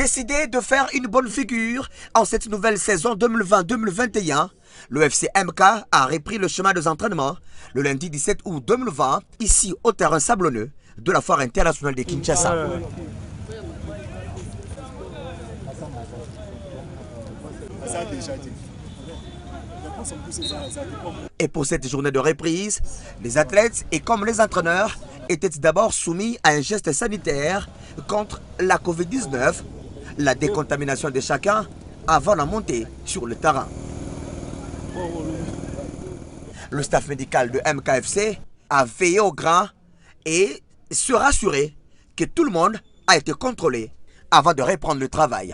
Décidé de faire une bonne figure en cette nouvelle saison 2020-2021, le FC MK a repris le chemin des entraînements le lundi 17 août 2020, ici au terrain sablonneux de la foire internationale de Kinshasa. Et pour cette journée de reprise, les athlètes et comme les entraîneurs étaient d'abord soumis à un geste sanitaire contre la Covid-19, la décontamination de chacun avant la montée sur le terrain. Le staff médical de MKFC a veillé au grain et se rassuré que tout le monde a été contrôlé avant de reprendre le travail.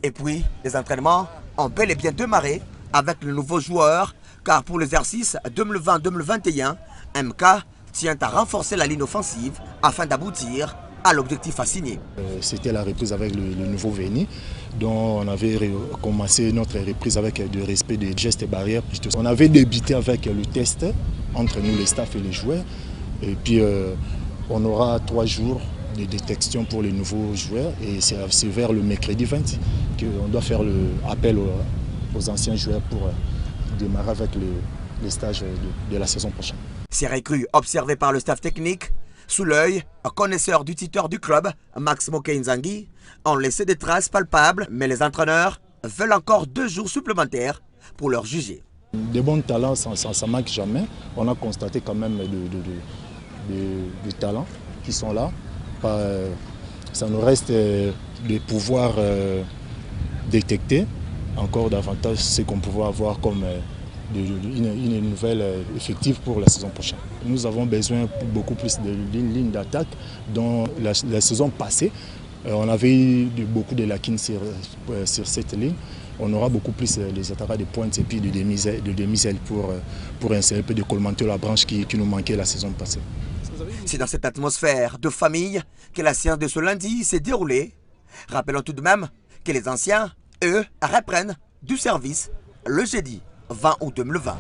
Et puis, les entraînements ont bel et bien démarré avec le nouveau joueur, car pour l'exercice 2020-2021, MK tient à renforcer la ligne offensive afin d'aboutir à l'objectif assigné. C'était la reprise avec le nouveau venu, dont on avait commencé notre reprise avec le respect des gestes et barrières. On avait débuté avec le test entre nous, les staffs et les joueurs. Et puis on aura 3 jours de détection pour les nouveaux joueurs. Et c'est vers le mercredi 20 qu'on doit faire l'appel aux anciens joueurs pour démarrer avec les stages de la saison prochaine. Ces recrues observées par le staff technique, sous l'œil, un connaisseur du tuteur du club, Max Mokenzangi, ont laissé des traces palpables, mais les entraîneurs veulent encore 2 jours supplémentaires pour leur juger. Des bons talents, ça ne manque jamais. On a constaté quand même des talents qui sont là. Ça nous reste de pouvoir détecter encore davantage ce qu'on pouvait avoir comme une nouvelle effective pour la saison prochaine. Nous avons besoin beaucoup plus de lignes d'attaque. Dans la saison passée, on avait eu beaucoup de lacunes sur cette ligne. On aura beaucoup plus les attaquants de pointe et puis de demi-aile pour insérer un peu de colmanter la branche qui nous manquait la saison passée. C'est dans cette atmosphère de famille que la séance de ce lundi s'est déroulée. Rappelons tout de même que les anciens, eux, reprennent du service le jeudi 20 août 2020.